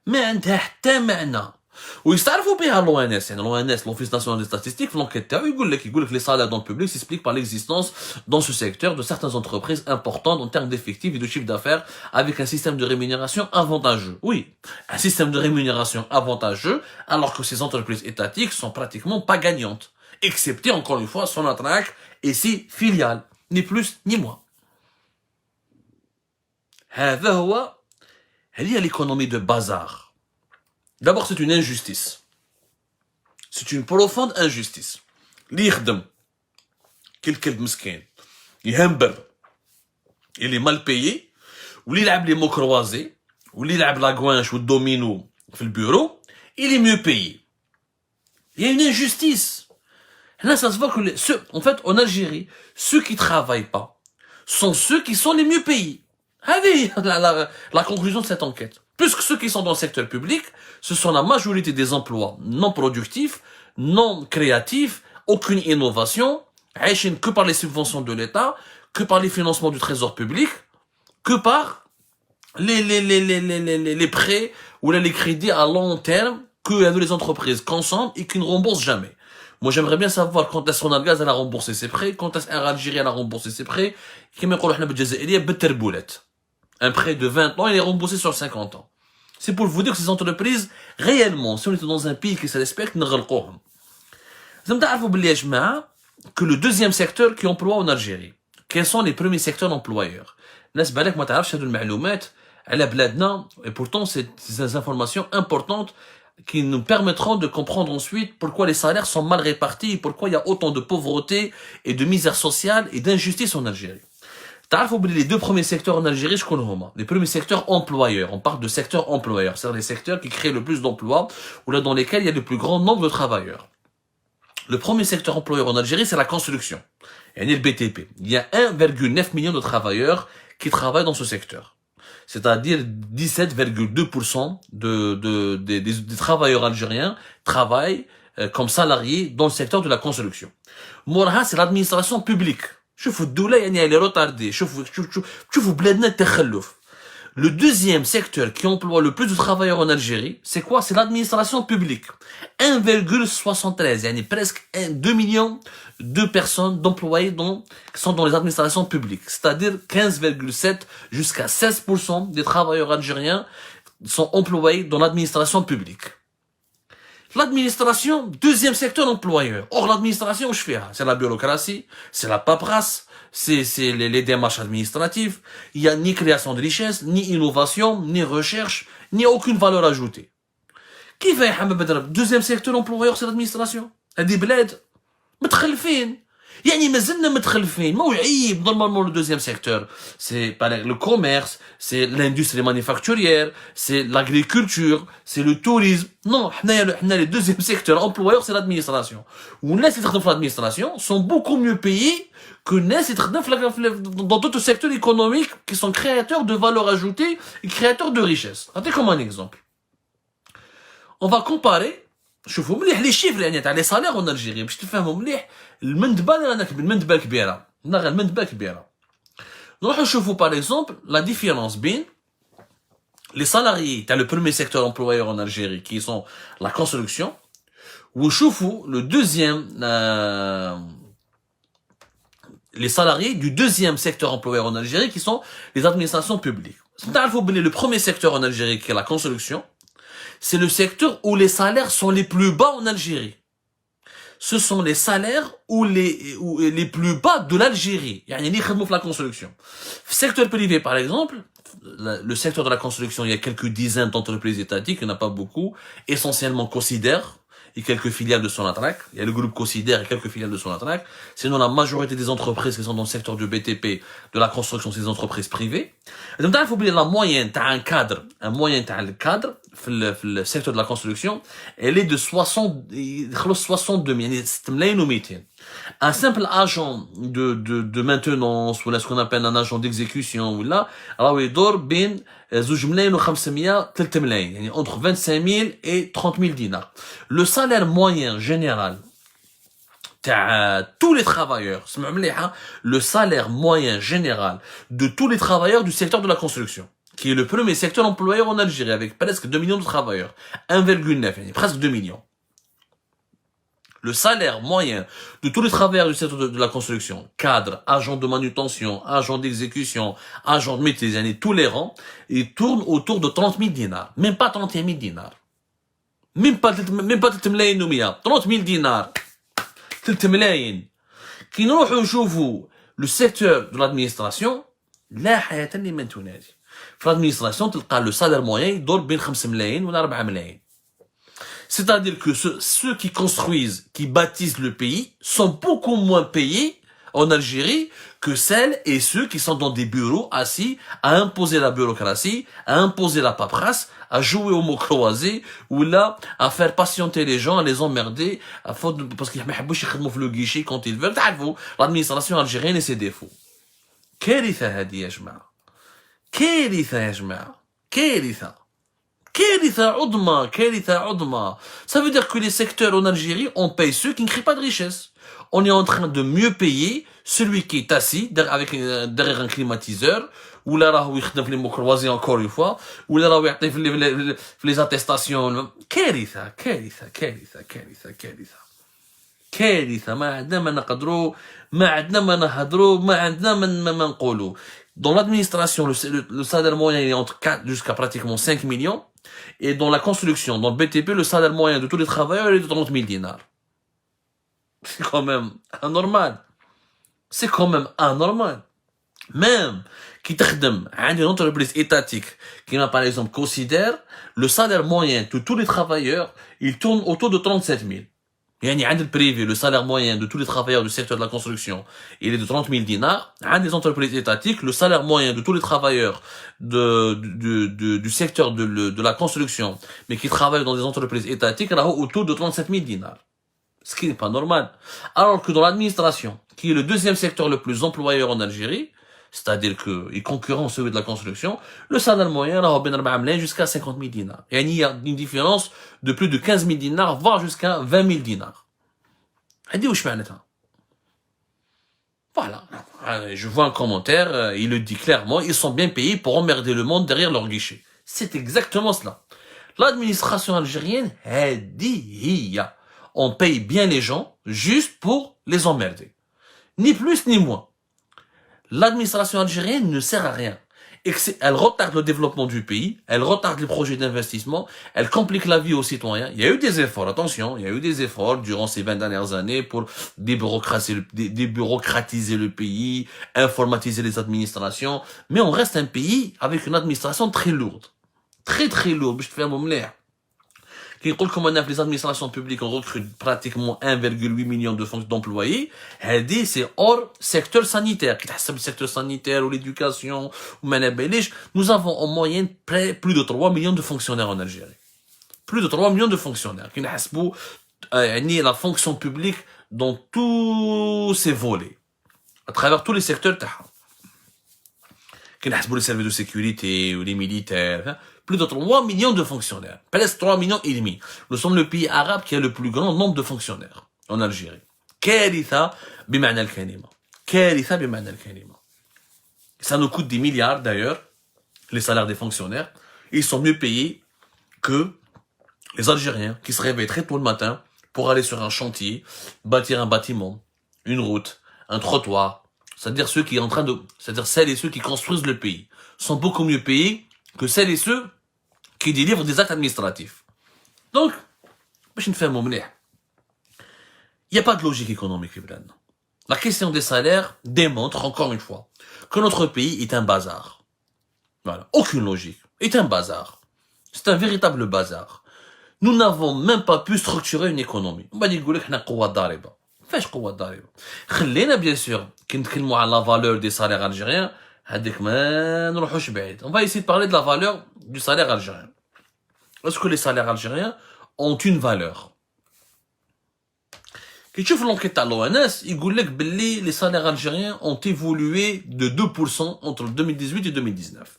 ما عندها حتى معنى. ويستعرفوا بها l'ONS, يعني l'ONS, l'Office national des statistiques, في l'enquête تاعو يقول لك les salaires dans le public s'expliquent par l'existence dans ce secteur de certaines entreprises importantes en termes d'effectifs et de chiffre d'affaires avec un système de rémunération avantageux. Oui, un système de rémunération avantageux alors que ces entreprises étatiques sont pratiquement pas gagnantes, excepté encore une fois Sonatrach et ses filiales, ni plus ni moins. هذه l'économie de bazar. D'abord, c'est une injustice. C'est une profonde injustice. اللي يخدم كالكلب مسكين يهمبر اللي مال بايي واللي يلعب لي مو كروازي واللي يلعب لا غوانش والدومينو في البيرو il est mieux payé. Il y a une injustice. Là, ça se voit que en fait, en Algérie, ceux qui travaillent pas sont ceux qui sont les mieux payés. La conclusion de cette enquête. Plus que ceux qui sont dans le secteur public, ce sont la majorité des emplois non productifs, non créatifs, aucune innovation, que par les subventions de l'État, que par les financements du trésor public, que par les prêts ou les crédits à long terme que les entreprises consomment et qui ne remboursent jamais. Moi, j'aimerais bien savoir quand est-ce Sonargaz a remboursé ses prêts, quand est-ce qu'Air Algérie a remboursé ses prêts, un prêt de 20 ans, il est remboursé sur 50 ans. C'est pour vous dire que ces entreprises, réellement, si on était dans un pays qui se respecte, nous غلقوهم. Vous savez que le deuxième secteur qui emploie en Algérie, quels sont les premiers secteurs employeurs? الناس بالك ما تعرفش هذو المعلومات على بلادنا, et pourtant c'est des informations importantes qui nous permettront de comprendre ensuite pourquoi les salaires sont mal répartis et pourquoi il y a autant de pauvreté et de misère sociale et d'injustice en Algérie. Les deux premiers secteurs en Algérie, je connais les premiers secteurs employeurs. On parle de secteurs employeurs, c'est-à-dire les secteurs qui créent le plus d'emplois ou là dans lesquels il y a le plus grand nombre de travailleurs. Le premier secteur employeur en Algérie, c'est la construction. Et le BTP. Il y a 1,9 million de travailleurs qui travaillent dans ce secteur. C'est-à-dire 17,2% des travailleurs algériens travaillent comme salariés dans le secteur de la construction. Morha, c'est l'administration publique. شوفوا الدولة يعني elle est retardée. شوفوا بلادنا التخلف. Le deuxième secteur qui emploie le plus de travailleurs en Algérie, c'est quoi? C'est l'administration publique. 1,73, yani presque 2 millions de personnes d'employés qui sont dans les administrations publiques. C'est-à-dire 15,7 jusqu'à 16% des travailleurs algériens sont employés dans l'administration publique. L'administration, deuxième secteur employeur. Or, l'administration, je fais, c'est la bureaucratie, c'est la paperasse, c'est les démarches administratives. Il n'y a ni création de richesse, ni innovation, ni recherche, ni aucune valeur ajoutée. Qui fait, deuxième secteur employeur, c'est l'administration. هذه بلاد متخلفين. يعني مازلنا متخلفين. ما هو عيب normalement le deuxième secteur. C'est le commerce, c'est l'industrie manufacturière, c'est l'agriculture, c'est le tourisme. Non, les deuxième secteur employeur, c'est l'administration. Ou les qui travaillent dans l'administration sont beaucoup mieux payés que les qui travaillent dans d'autres secteurs économiques qui sont créateurs de valeur ajoutée et créateurs de richesse. Regardez comme un exemple. On va comparer شوفوا مليح لي شيفر يعني تاع لي صالير en Algérie باش تفهموا مليح المندبه اللي رانا المندبه كبيره المندبه كبيره نروحوا نشوفوا par exemple la différence بين les salariés تاع le premier secteur employeur en Algérie qui sont la construction ونشوفوا le deuxième les salariés du deuxième secteur employeur en Algérie qui sont les administrations publiques. Le premier secteur en Algérie qui est la construction, c'est le secteur où les salaires sont les plus bas en Algérie. Ce sont les salaires où les plus bas de l'Algérie. Il y a la construction. Secteur privé, par exemple, le secteur de la construction, il y a quelques dizaines d'entreprises étatiques, il n'y en a pas beaucoup, essentiellement Considère et quelques filiales de Sonatrach. Il y a le groupe Considère et quelques filiales de Sonatrach. Sinon, la majorité des entreprises qui sont dans le secteur du BTP, de la construction, c'est des entreprises privées. Donc, il faut oublier la moyenne, t'as un cadre, le secteur de la construction, elle est de 62 000. Un simple agent de maintenance, ou là, ce qu'on appelle un agent d'exécution, ou là, alors il dort bien, entre 25 000 et 30 000 dinars. Le salaire moyen général, tous les travailleurs, le salaire moyen général de tous les travailleurs du secteur de la construction, qui est le premier secteur employeur en Algérie, avec presque 2 millions de travailleurs, 1,9, presque 2 millions. Le salaire moyen de tous les travailleurs du secteur de la construction, cadres, agents de manutention, agents d'exécution, agents de maîtrise, tous les rangs, il tourne autour de 30 000 dinars. Même pas 31 000 dinars. Même pas 3 ملايين و100. 30 000 dinars. 3 ملايين. كي نروحوا نشوفوا le secteur de l'administration, لا حياة لمن تنادي. في l'administration تلقى le salaire moyen يدور بين 5 ملايين ولا 4 ملايين. C'est-à-dire que ceux qui construisent, qui bâtissent le pays, sont beaucoup moins payés en Algérie que celles et ceux qui sont dans des bureaux assis à imposer la bureaucratie, à imposer la paperasse, à jouer au mot croisé, ou là, à faire patienter les gens, à les emmerder, parce qu'ils ne le guichet quand ils veulent. L'administration algérienne et ses défauts. كارثة هذه يا جماعة. كارثة يا جماعة. كارثة. كارثة عظمى. كارثة عظمى. Ça veut dire que les secteurs en Algérie, on paye ceux qui ne créent pas de richesse. On est en train de mieux payer celui qui est assis derrière un climatiseur, ou là, راهو يخدم في les mots croisés encore une fois, ou là, راهو يعطي في les attestations. كارثة. كارثة. كارثة. كارثة. كارثة. كارثة. ما عندنا ما نقدروا، ما عندنا ما نهضروا، ما عندنا ما نقولوا. Dans l'administration, le salaire moyen est entre 4 jusqu'à pratiquement 5 millions. Et dans la construction, dans le BTP, le salaire moyen de tous les travailleurs est de 30 000 dinars. C'est quand même anormal. C'est quand même anormal. Même qui تخدم عند une entreprise étatique qui, par exemple, considère le salaire moyen de tous les travailleurs, il tourne autour de 37 000. يعني عند le privé, le salaire moyen de tous les travailleurs du secteur de la construction, il est de 30 000 dinars. عند les entreprises étatiques, le salaire moyen de tous les travailleurs du secteur de la construction, mais qui travaillent dans des entreprises étatiques, est autour de 37 000 dinars. Ce qui n'est pas normal. Alors que dans l'administration, qui est le deuxième secteur le plus employeur en Algérie, c'est-à-dire qu'il concurrence celui de la construction, le salaire moyen est jusqu'à 50 000 dinars. Il y a une différence de plus de 15 000 dinars, voire jusqu'à 20 000 dinars. Voilà. Je vois un commentaire, il le dit clairement, ils sont bien payés pour emmerder le monde derrière leur guichet. C'est exactement cela. L'administration algérienne, on paye bien les gens juste pour les emmerder. Ni plus ni moins. L'administration algérienne ne sert à rien. Elle retarde le développement du pays, elle retarde les projets d'investissement, elle complique la vie aux citoyens. Il y a eu des efforts, attention, il y a eu des efforts durant ces 20 dernières années pour débureaucratiser le pays, informatiser les administrations, mais on reste un pays avec une administration très lourde. Très très lourde, je te fais un moment là. Les administrations publiques ont recruté pratiquement 1,8 million d'employés. C'est hors secteur sanitaire. Le secteur sanitaire ou l'éducation, nous avons en moyenne plus de 3 millions de fonctionnaires en Algérie. Plus de 3 millions de fonctionnaires. La fonction publique dans tous ses volets. À travers tous les secteurs. Les services de sécurité ou les militaires. Plus de 3 millions de fonctionnaires. Presque 3 millions et demi. Nous sommes le pays arabe qui a le plus grand nombre de fonctionnaires en Algérie. كارثة بمعنى الكلمة. كارثة بمعنى الكلمة. Ça nous coûte des milliards d'ailleurs, les salaires des fonctionnaires. Ils sont mieux payés que les Algériens qui se réveillent très tôt le matin pour aller sur un chantier, bâtir un bâtiment, une route, un trottoir. C'est-à-dire celles et ceux qui construisent le pays sont beaucoup mieux payés que celles et ceux qui délivrent des actes administratifs. Donc, il n'y a pas de logique économique. La question des salaires démontre encore une fois que notre pays est un bazar. Voilà, aucune logique. Est un bazar. C'est un véritable bazar. Nous n'avons même pas pu structurer une économie. On va dire que nous avons ضاربة. فاش قوة ضاربة. خلينا bien sûr كي نتكلموا على la valeur des salaires algériens. On va essayer de parler de la valeur du salaire algérien. Est-ce que les salaires algériens ont une valeur? Quand tu fais l'enquête à l'ONS, il dit que les salaires algériens ont évolué de 2% entre 2018 et 2019.